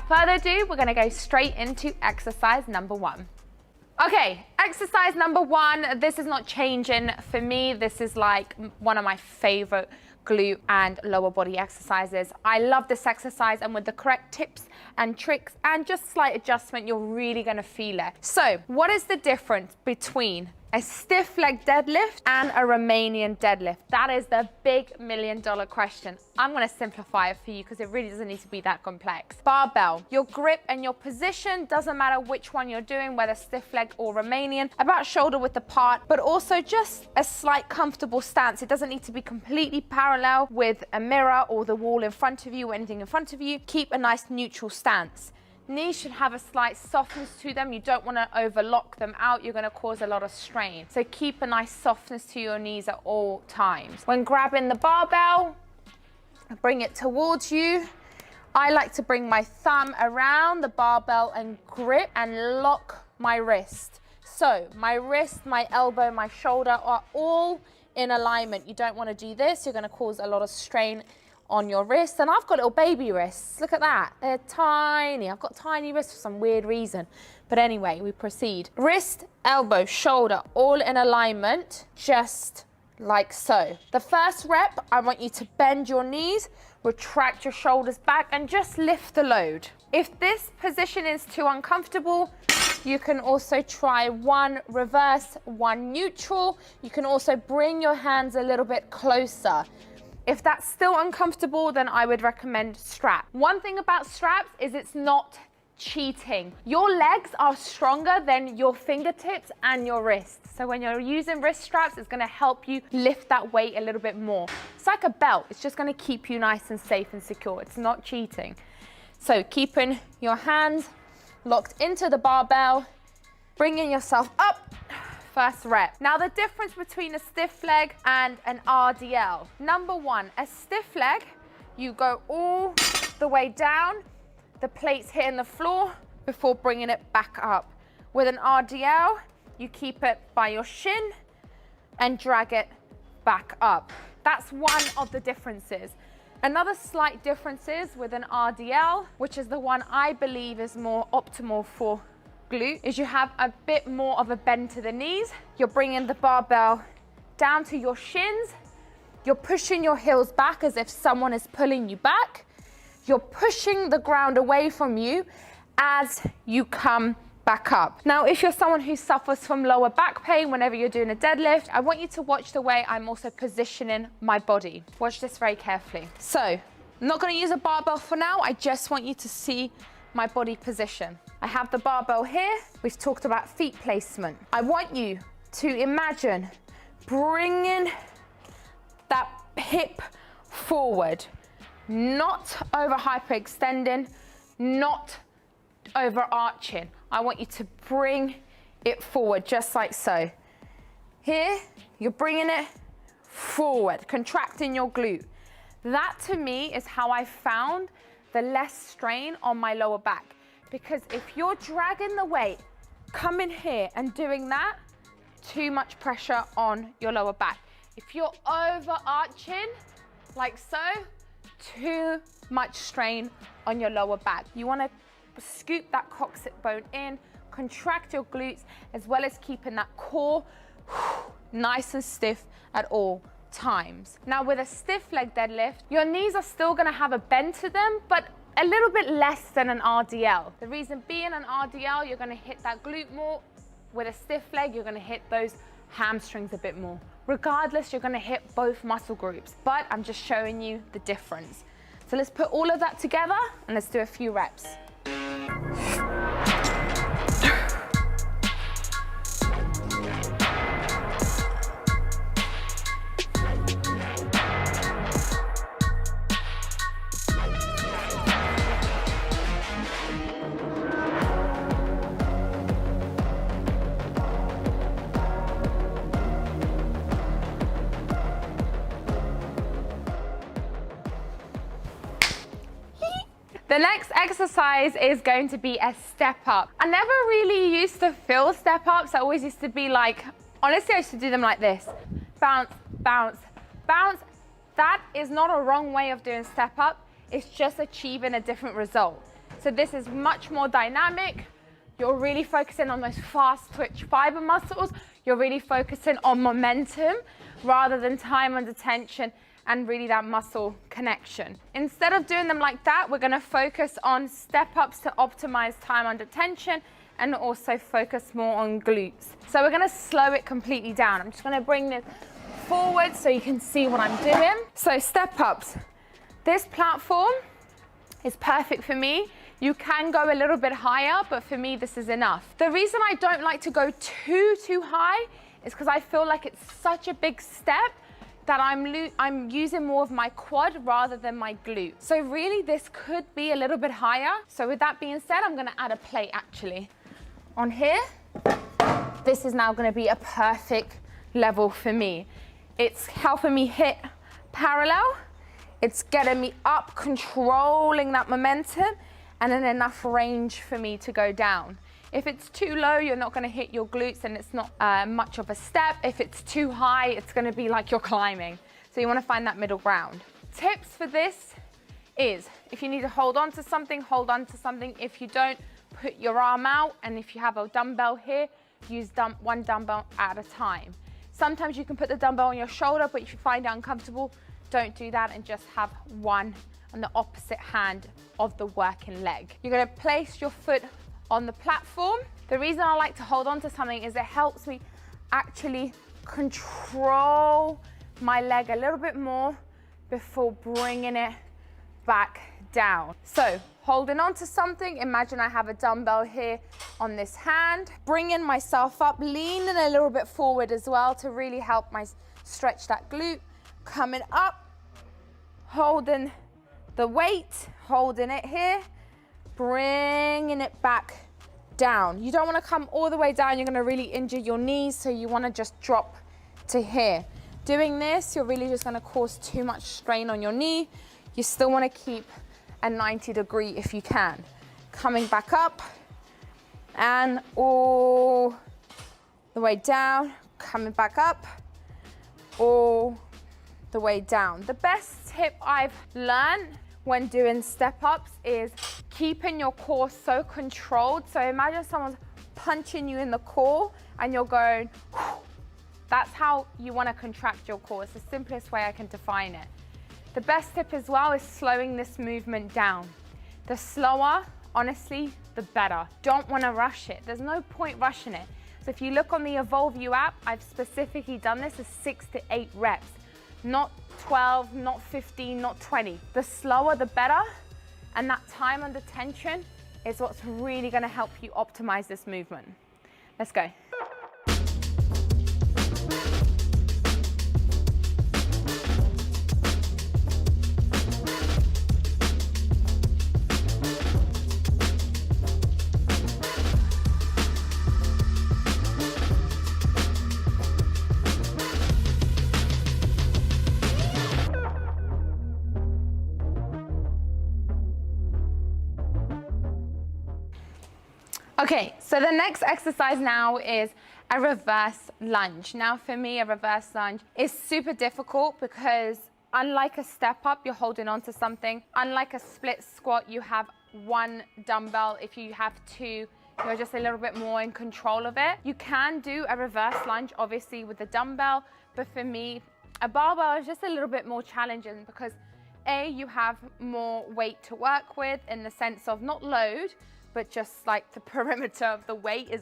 without further ado, we're gonna go straight into exercise number 1. Okay, exercise number 1, this is not changing for me. This is like one of my favorite glute and lower body exercises. I love this exercise, and with the correct tips and tricks and just slight adjustment, you're really gonna feel it. So what is the difference between a stiff leg deadlift and a Romanian deadlift? That is the big $1 million question. I'm gonna simplify it for you because it really doesn't need to be that complex. Barbell, your grip and your position, doesn't matter which one you're doing, whether stiff leg or Romanian, about shoulder width apart, but also just a slight comfortable stance. It doesn't need to be completely parallel with a mirror or the wall in front of you or anything in front of you. Keep a nice neutral stance. Knees should have a slight softness to them. You don't want to overlock them out. You're going to cause a lot of strain. So keep a nice softness to your knees at all times. When grabbing the barbell, bring it towards you. I like to bring my thumb around the barbell and grip and lock my wrist. So my wrist, my elbow, my shoulder are all in alignment. You don't want to do this. You're going to cause a lot of strain on your wrist. And I've got little baby wrists. Look at that. They're tiny. I've got tiny wrists for some weird reason. But anyway, we proceed. Wrist, elbow, shoulder, all in alignment, just like so. The first rep, I want you to bend your knees, retract your shoulders back, and just lift the load. If this position is too uncomfortable, you can also try one reverse, one neutral. You can also bring your hands a little bit closer. If that's still uncomfortable, then I would recommend strap. One thing about straps is it's not cheating. Your legs are stronger than your fingertips and your wrists. So when you're using wrist straps, it's gonna help you lift that weight a little bit more. It's like a belt. It's just gonna keep you nice and safe and secure. It's not cheating. So keeping your hands locked into the barbell, bringing yourself up. First rep. Now the difference between a stiff leg and an RDL. Number 1, a stiff leg, you go all the way down, the plate's hitting the floor before bringing it back up. With an RDL, you keep it by your shin and drag it back up. That's one of the differences. Another slight difference is with an RDL, which is the one I believe is more optimal for glute, is you have a bit more of a bend to the knees. You're bringing the barbell down to your shins. You're pushing your heels back as if someone is pulling you back. You're pushing the ground away from you as you come back up. Now, if you're someone who suffers from lower back pain whenever you're doing a deadlift, I want you to watch the way I'm also positioning my body. Watch this very carefully. So, I'm not going to use a barbell for now. I just want you to see my body position. I have the barbell here. We've talked about feet placement. I want you to imagine bringing that hip forward, not over hyperextending, not overarching. I want you to bring it forward just like so. Here, you're bringing it forward, contracting your glute. That to me is how I found the less strain on my lower back. Because if you're dragging the weight, coming here and doing that, too much pressure on your lower back. If you're overarching, like so, too much strain on your lower back. You wanna scoop that coccyx bone in, contract your glutes, as well as keeping that core nice and stiff at all times. Now with a stiff leg deadlift, your knees are still gonna have a bend to them, but a little bit less than an RDL. The reason being, an RDL, you're gonna hit that glute more. With a stiff leg, you're gonna hit those hamstrings a bit more. Regardless, you're gonna hit both muscle groups, but I'm just showing you the difference. So let's put all of that together and let's do a few reps. The next exercise is going to be a step up. I never really used to feel step ups. I always used to be like, honestly, I used to do them like this. Bounce, bounce, bounce. That is not a wrong way of doing step up. It's just achieving a different result. So this is much more dynamic. You're really focusing on those fast twitch fiber muscles. You're really focusing on momentum rather than time under tension and really that muscle connection. Instead of doing them like that, we're gonna focus on step-ups to optimize time under tension and also focus more on glutes. So we're gonna slow it completely down. I'm just gonna bring this forward so you can see what I'm doing. So step-ups. This platform is perfect for me. You can go a little bit higher, but for me, this is enough. The reason I don't like to go too high is because I feel like it's such a big step that I'm using more of my quad rather than my glute. So really, this could be a little bit higher. So with that being said, I'm gonna add a plate actually. On here, this is now gonna be a perfect level for me. It's helping me hit parallel. It's getting me up, controlling that momentum, and then enough range for me to go down. If it's too low, you're not gonna hit your glutes and it's not much of a step. If it's too high, it's gonna be like you're climbing. So you wanna find that middle ground. Tips for this is, if you need to hold on to something, hold on to something. If you don't, put your arm out, and if you have a dumbbell here, use one dumbbell at a time. Sometimes you can put the dumbbell on your shoulder, but if you find it uncomfortable, don't do that and just have one on the opposite hand of the working leg. You're gonna place your foot on the platform. The reason I like to hold on to something is it helps me actually control my leg a little bit more before bringing it back down. So holding on to something, imagine I have a dumbbell here on this hand, bringing myself up, leaning a little bit forward as well to really help stretch that glute. Coming up, holding the weight, holding it here, bringing it back down. You don't want to come all the way down. You're going to really injure your knees, so you want to just drop to here. Doing this, you're really just going to cause too much strain on your knee. You still want to keep a 90-degree if you can. Coming back up and all the way down, coming back up, all the way down. The best tip I've learned when doing step-ups is keeping your core so controlled. So imagine someone's punching you in the core and you're going, whew. That's how you want to contract your core. It's the simplest way I can define it. The best tip as well is slowing this movement down. The slower, honestly, the better. Don't want to rush it. There's no point rushing it. So if you look on the Evolve You app, I've specifically done this as 6 to 8 reps. Not 12, not 15, not 20. The slower, the better. And that time under tension is what's really gonna help you optimize this movement. Let's go. Okay, so the next exercise now is a reverse lunge. Now for me, a reverse lunge is super difficult because unlike a step up, you're holding on to something. Unlike a split squat, you have one dumbbell. If you have two, you're just a little bit more in control of it. You can do a reverse lunge, obviously, with a dumbbell, but for me, a barbell is just a little bit more challenging because A, you have more weight to work with in the sense of not load, but just like the perimeter of the weight is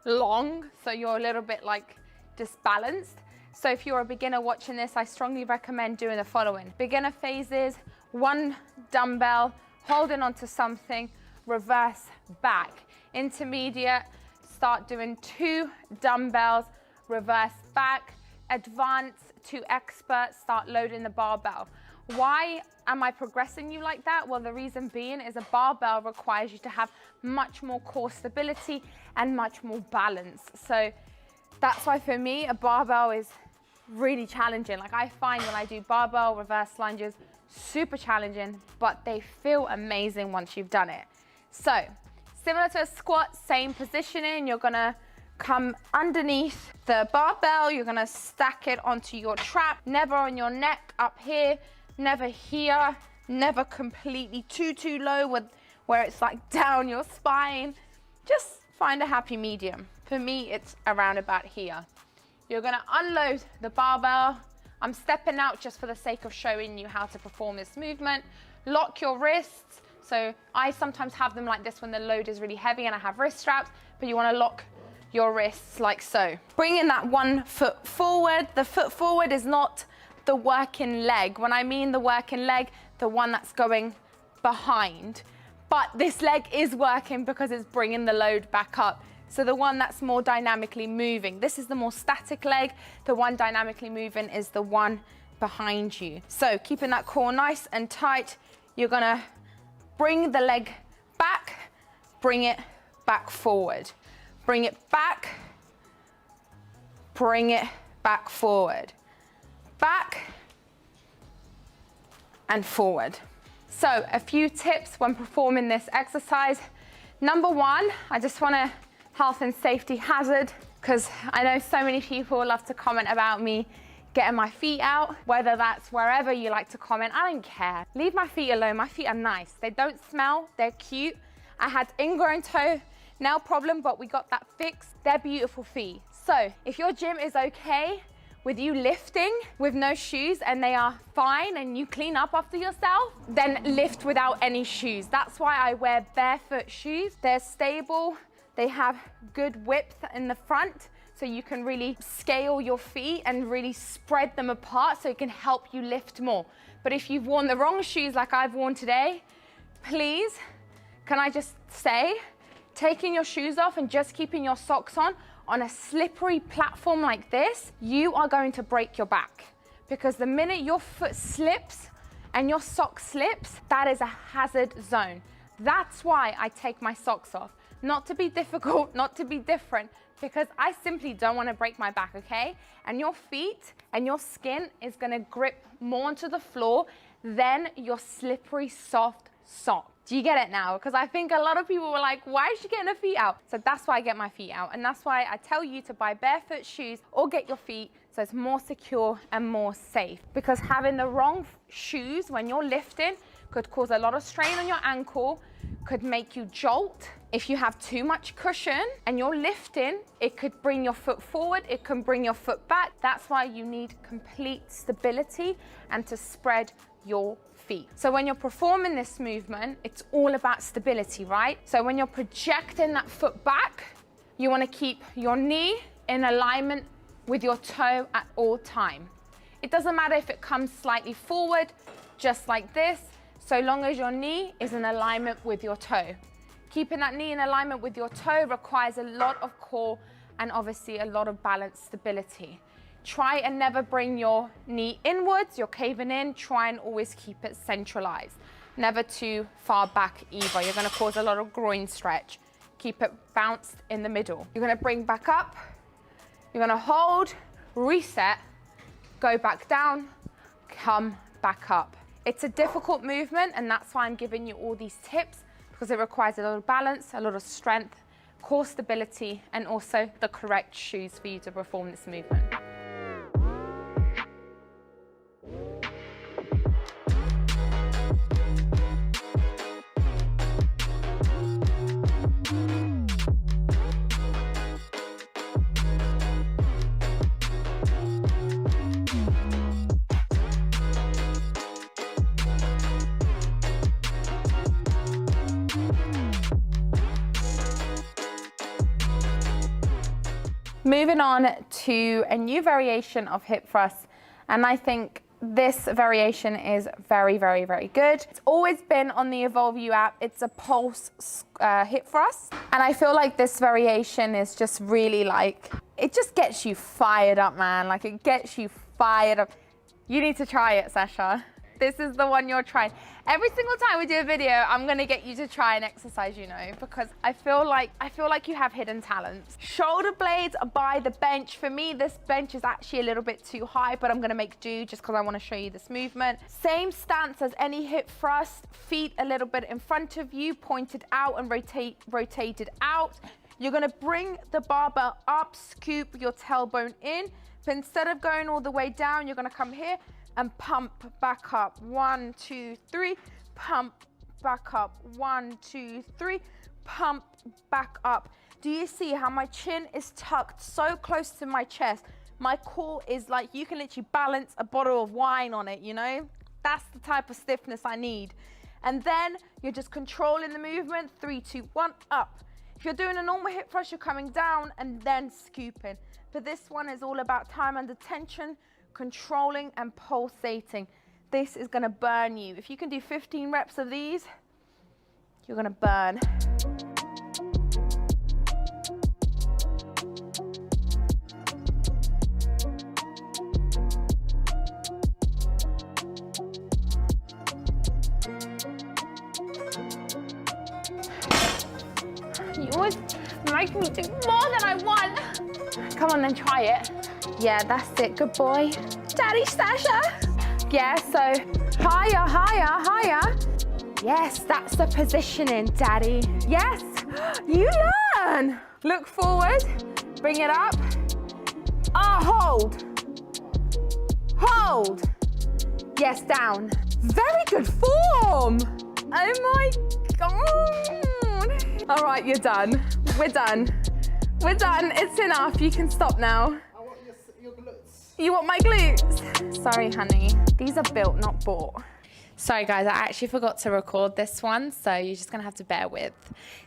long, so you're a little bit like disbalanced. So if you're a beginner watching this, I strongly recommend doing the following. Beginner phases, one dumbbell, holding onto something, reverse back. Intermediate, start doing 2 dumbbells, reverse back. Advanced to expert, start loading the barbell. Why am I progressing you like that? Well, the reason being is a barbell requires you to have much more core stability and much more balance. So that's why for me, a barbell is really challenging. Like I find when I do barbell reverse lunges, super challenging, but they feel amazing once you've done it. So similar to a squat, same positioning, you're gonna come underneath the barbell, you're gonna stack it onto your trap, never on your neck up here, never here, never completely too low where it's like down your spine. Just find a happy medium. For me, it's around about here. You're gonna unload the barbell. I'm stepping out just for the sake of showing you how to perform this movement. Lock your wrists. So I sometimes have them like this when the load is really heavy and I have wrist straps, but you wanna lock your wrists like so. Bringing that one foot forward. The foot forward is not the working leg. When I mean the working leg, the one that's going behind. But this leg is working because it's bringing the load back up. So the one that's more dynamically moving. This is the more static leg. The one dynamically moving is the one behind you. So keeping that core nice and tight, you're gonna bring the leg back, bring it back forward. Bring it back, bring it back forward. Back and forward. So a few tips when performing this exercise. Number one, I just want to health and safety hazard, because I know so many people love to comment about me getting my feet out, whether that's wherever you like to comment, I don't care. Leave my feet alone, my feet are nice. They don't smell, they're cute. I had ingrown toe nail problem, but we got that fixed. They're beautiful feet. So if your gym is okay with you lifting with no shoes and they are fine and you clean up after yourself, then lift without any shoes. That's why I wear barefoot shoes. They're stable. They have good width in the front, so you can really scale your feet and really spread them apart so it can help you lift more. But if you've worn the wrong shoes like I've worn today, please, can I just say, taking your shoes off and just keeping your socks on a slippery platform like this, you are going to break your back. Because the minute your foot slips and your sock slips, that is a hazard zone. That's why I take my socks off. Not to be difficult, not to be different, because I simply don't want to break my back, okay? And your feet and your skin is going to grip more onto the floor than your slippery, soft sock. Do you get it now? Because I think a lot of people were like, why is she getting her feet out? So that's why I get my feet out. And that's why I tell you to buy barefoot shoes or get your feet so it's more secure and more safe. Because having the wrong shoes when you're lifting could cause a lot of strain on your ankle, could make you jolt. If you have too much cushion and you're lifting, it could bring your foot forward, it can bring your foot back. That's why you need complete stability and to spread your feet. So when you're performing this movement, it's all about stability, right? So when you're projecting that foot back, you want to keep your knee in alignment with your toe at all time. It doesn't matter if it comes slightly forward, just like this, so long as your knee is in alignment with your toe. Keeping that knee in alignment with your toe requires a lot of core and obviously a lot of balance stability. Try and never bring your knee inwards, you're caving in, try and always keep it centralized. Never too far back either, you're gonna cause a lot of groin stretch. Keep it bounced in the middle. You're gonna bring back up, you're gonna hold, reset, go back down, come back up. It's a difficult movement and that's why I'm giving you all these tips, because it requires a lot of balance, a lot of strength, core stability, and also the correct shoes for you to perform this movement. Moving on to a new variation of hip thrusts, and I think this variation is very, very, very good. It's always been on the Evolve You app. It's a pulse hip thrust, and I feel like this variation is just really like, it just gets you fired up, man. Like, it gets you fired up. You need to try it, Sasha. This is the one you're trying. Every single time we do a video, I'm gonna get you to try an exercise, you know, because I feel like you have hidden talents. Shoulder blades are by the bench. For me, this bench is actually a little bit too high, but I'm gonna make do just because I wanna show you this movement. Same stance as any hip thrust, feet a little bit in front of you, pointed out and rotated out. You're gonna bring the barbell up, scoop your tailbone in, but instead of going all the way down, you're gonna come here and pump back up. 1, 2, 3, pump back up. 1, 2, 3, pump, back up. Do you see how my chin is tucked so close to my chest? My core is like, you can literally balance a bottle of wine on it, you know? That's the type of stiffness I need. And then you're just controlling the movement. 3, 2, 1, up. If you're doing a normal hip thrust, you're coming down and then scooping. But this one is all about time under tension, controlling and pulsating. This is gonna burn you. If you can do 15 reps of these, you're gonna burn. You always make me do more than I want. Come on then, try it. Yeah, that's it, good boy. Daddy Stasha. Yeah, so higher, higher, higher. Yes, that's the positioning, Daddy. Yes, you learn. Look forward, bring it up. Hold. Hold. Yes, down. Very good form. Oh my God. All right, you're done. We're done. We're done. It's enough. You can stop now. I want your glutes. You want my glutes? Sorry, honey. These are built, not bought. Sorry, guys. I actually forgot to record this one, so you're just going to have to bear with.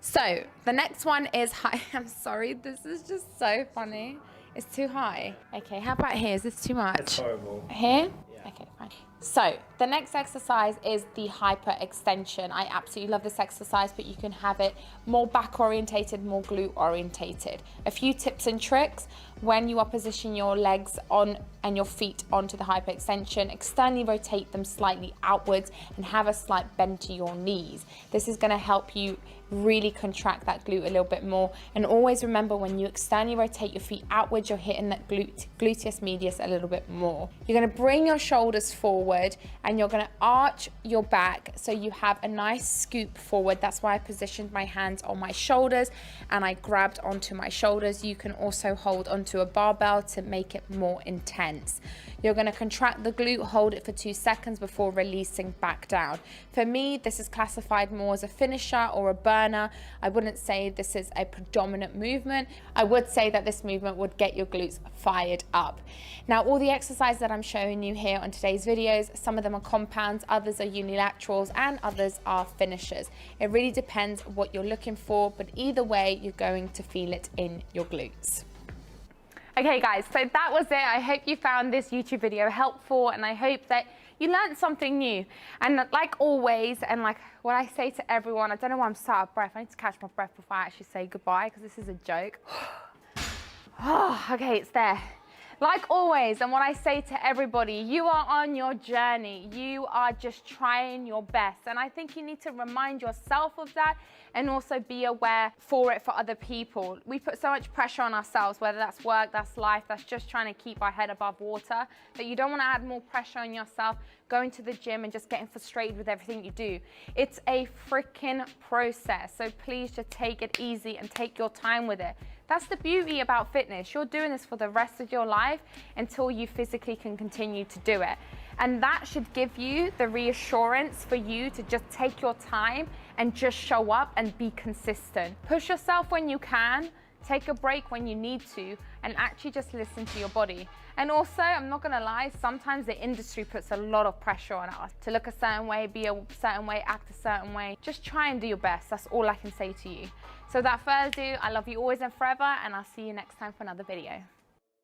So the next one is high. I'm sorry. This is just so funny. It's too high. Okay, how about here? Is this too much? It's horrible. Here? Yeah. Okay, fine. So the next exercise is the hyper extension. I absolutely love this exercise, but you can have it more back orientated, more glute orientated. A few tips and tricks: when you are positioning your legs on and your feet onto the hyper extension, externally rotate them slightly outwards and have a slight bend to your knees. This is going to help you really contract that glute a little bit more. And always remember, when you externally rotate your feet outwards, you're hitting that gluteus medius a little bit more. You're going to bring your shoulders forward and you're going to arch your back so you have a nice scoop forward. That's why I positioned my hands on my shoulders and I grabbed onto my shoulders. You can also hold onto a barbell to make it more intense. You're going to contract the glute, hold it for 2 seconds before releasing back down. For me, this is classified more as a finisher or a burner. I wouldn't say this is a predominant movement. I would say that this movement would get your glutes fired up. Now, all the exercises that I'm showing you here on today's videos, some of them are compounds, others are unilaterals, and others are finishers. It really depends what you're looking for, but either way, you're going to feel it in your glutes. Okay guys, so that was it. I hope you found this YouTube video helpful, and I hope that you learned something new. And like always, and like what I say to everyone, I don't know why I'm so out of breath. I need to catch my breath before I actually say goodbye, because this is a joke. Oh, okay, it's there. Like always, and what I say to everybody, you are on your journey. You are just trying your best. And I think you need to remind yourself of that and also be aware for it for other people. We put so much pressure on ourselves, whether that's work, that's life, that's just trying to keep our head above water, that you don't want to add more pressure on yourself going to the gym and just getting frustrated with everything you do. It's a freaking process. So please just take it easy and take your time with it. That's the beauty about fitness. You're doing this for the rest of your life until you physically can continue to do it. And that should give you the reassurance for you to just take your time and just show up and be consistent. Push yourself when you can, take a break when you need to, and actually just listen to your body. And also, I'm not gonna lie, sometimes the industry puts a lot of pressure on us to look a certain way, be a certain way, act a certain way. Just try and do your best. That's all I can say to you. So without further ado, I love you always and forever, and I'll see you next time for another video.